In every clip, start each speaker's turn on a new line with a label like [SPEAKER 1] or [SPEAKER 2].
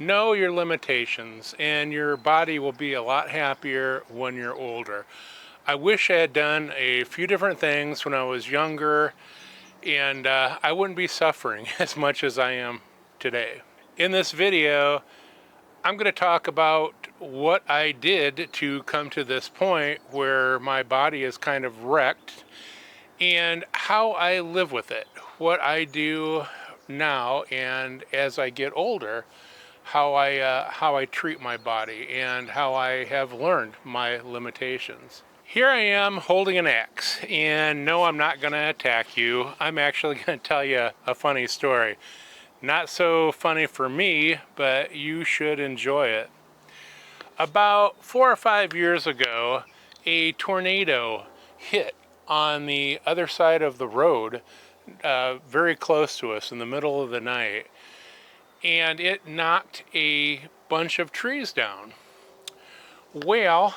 [SPEAKER 1] Know your limitations, and your body will be a lot happier when you're older. I wish I had done a few different things when I was younger, and I wouldn't be suffering as much as I am today. In this video, I'm going to talk about what I did to come to this point where my body is kind of wrecked and how I live with it, what I do now, and as I get older, how I treat my body and how I have learned my limitations. Here I am holding an axe, and no, I'm not going to attack you. I'm actually going to tell you a funny story. Not so funny for me, but you should enjoy it. About 4 or 5 years ago, a tornado hit on the other side of the road, very close to us in the middle of the night, and it knocked a bunch of trees down. Well,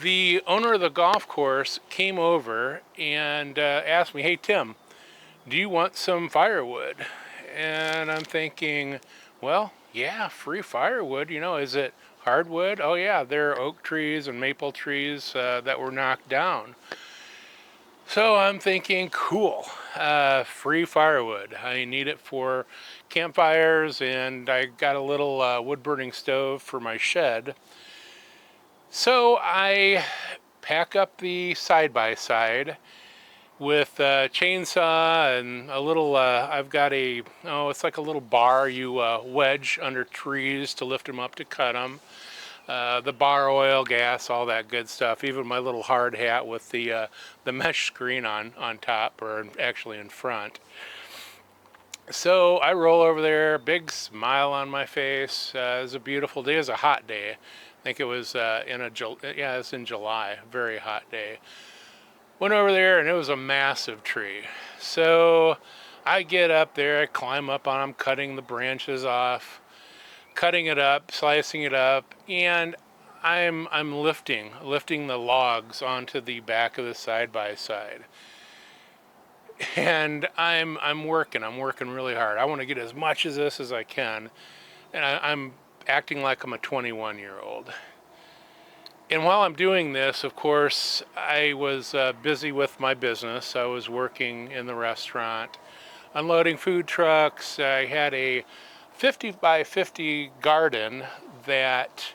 [SPEAKER 1] the owner of the golf course came over and asked me, "Hey, Tim, do you want some firewood?" And I'm thinking, well, yeah, free firewood. Is it hardwood? Oh, yeah, there are oak trees and maple trees that were knocked down. So I'm thinking, cool, free firewood. I need it for campfires, and I got a little wood burning stove for my shed. So I pack up the side-by-side with a chainsaw and a little, I've got it's like a little bar you wedge under trees to lift them up to cut them. The bar oil, gas, all that good stuff. Even my little hard hat with the mesh screen on top, or actually in front. So I roll over there, big smile on my face. It was a beautiful day. It was a hot day. I think it was it's in July. Very hot day. Went over there, and it was a massive tree. So I get up there, I climb up on them, cutting the branches off, cutting it up, slicing it up, and I'm lifting the logs onto the back of the side by side. And I'm working really hard. I want to get as much of this as I can, and I'm acting like I'm a 21-year-old. And while I'm doing this, of course, I was busy with my business. I was working in the restaurant, unloading food trucks. I had a 50 by 50 garden that,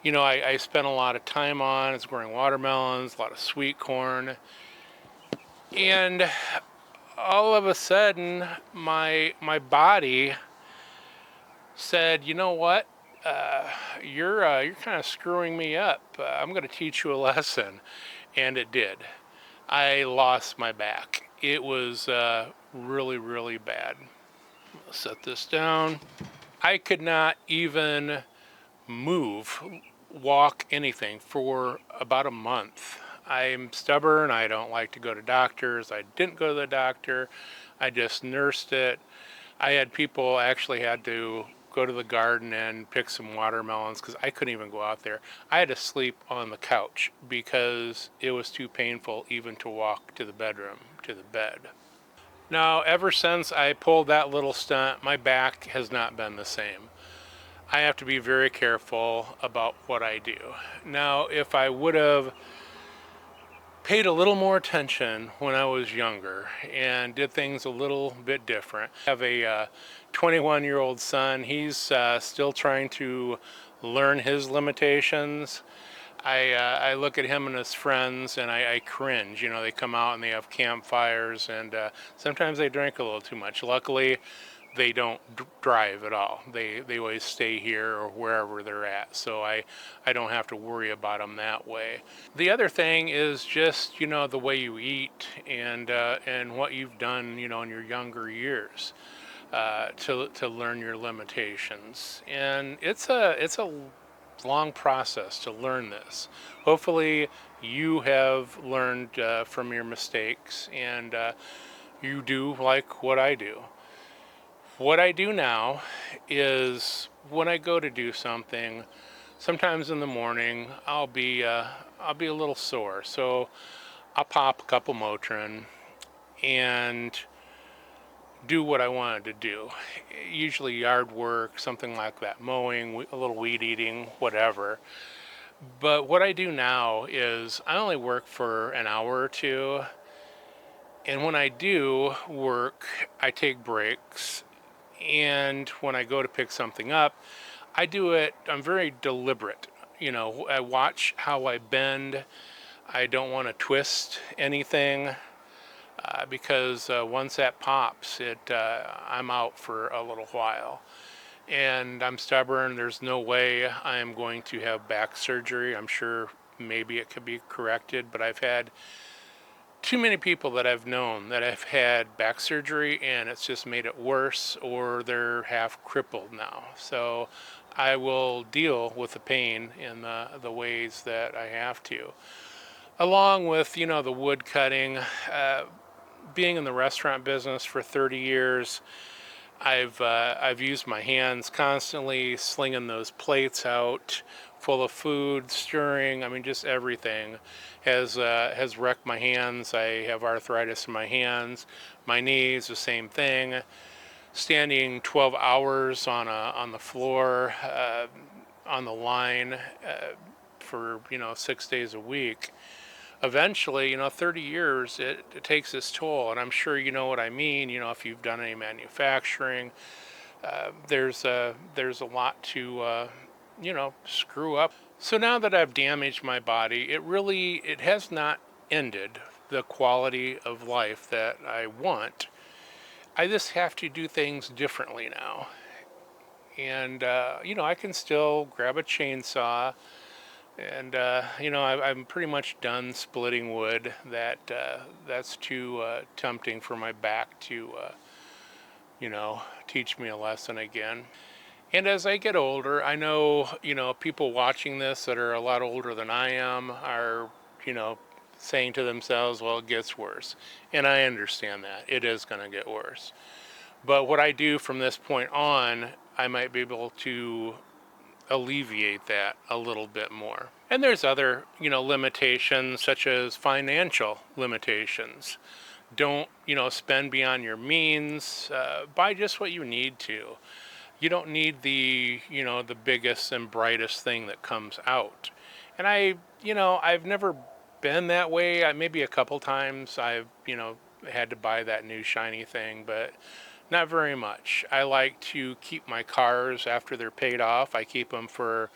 [SPEAKER 1] I spent a lot of time on. It's growing watermelons, a lot of sweet corn. And all of a sudden, my body said, "You know what? You're kind of screwing me up. I'm going to teach you a lesson," and it did. I lost my back. It was really, really bad. Set this down. I could not even move, walk, anything for about a month. I'm stubborn. I don't like to go to doctors. I didn't go to the doctor. I just nursed it. I had people actually had to go to the garden and pick some watermelons because I couldn't even go out there. I had to sleep on the couch because it was too painful even to walk to the bedroom, to the bed. Now, ever since I pulled that little stunt, my back has not been the same. I have to be very careful about what I do. Now, if I would have paid a little more attention when I was younger and did things a little bit different. I have a 21-year-old son. He's still trying to learn his limitations. I look at him and his friends and I cringe. They come out and they have campfires, and sometimes they drink a little too much. Luckily, they don't drive at all. They always stay here or wherever they're at, so I don't have to worry about them that way. The other thing is just the way you eat and what you've done in your younger years to learn your limitations. And it's a long process to learn this. Hopefully you have learned from your mistakes, and you do like what I do. What I do now is when I go to do something, sometimes in the morning I'll be a little sore, so I'll pop a couple Motrin and do what I wanted to do. Usually yard work, something like that, mowing, a little weed eating, whatever. But what I do now is I only work for an hour or two. And when I do work, I take breaks. And when I go to pick something up, I'm very deliberate. I watch how I bend. I don't want to twist anything because once that pops, I'm out for a little while. And I'm stubborn. There's no way I am going to have back surgery. I'm sure maybe it could be corrected, but I've had too many people that I've known that have had back surgery and it's just made it worse, or they're half crippled now. So I will deal with the pain in the ways that I have to. Along with, the wood cutting, being in the restaurant business for 30 years, I've used my hands constantly, slinging those plates out full of food, stirring. I mean, just everything has wrecked my hands. I have arthritis in my hands, my knees, the same thing. Standing 12 hours on the floor, on the line, for 6 days a week. Eventually, 30 years, it takes its toll, and I'm sure you know what I mean. If you've done any manufacturing, there's a lot to screw up. So now that I've damaged my body, it has not ended the quality of life that I want. I just have to do things differently now. And I can still grab a chainsaw, and I'm pretty much done splitting wood. That's too tempting for my back to teach me a lesson again. And as I get older, I know, people watching this that are a lot older than I am are, saying to themselves, well, it gets worse. And I understand that. It is going to get worse. But what I do from this point on, I might be able to alleviate that a little bit more. And there's other, limitations, such as financial limitations. Don't, spend beyond your means. Buy just what you need to. You don't need the biggest and brightest thing that comes out. And I've never been that way. Maybe a couple times I've, had to buy that new shiny thing, but not very much. I like to keep my cars after they're paid off. I keep them for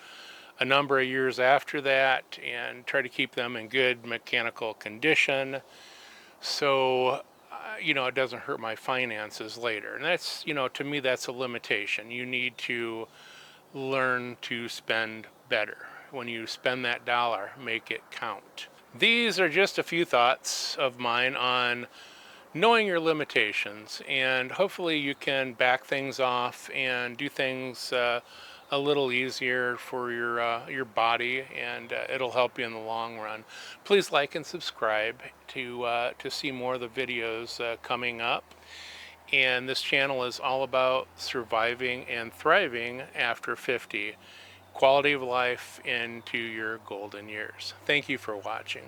[SPEAKER 1] a number of years after that and try to keep them in good mechanical condition. So it doesn't hurt my finances later. And that's, to me, that's a limitation. You need to learn to spend better. When you spend that dollar, make it count. These are just a few thoughts of mine on knowing your limitations, and hopefully you can back things off and do things a little easier for your body, and it'll help you in the long run. Please like and subscribe to see more of the videos coming up. And this channel is all about surviving and thriving after 50. Quality of life into your golden years. Thank you for watching.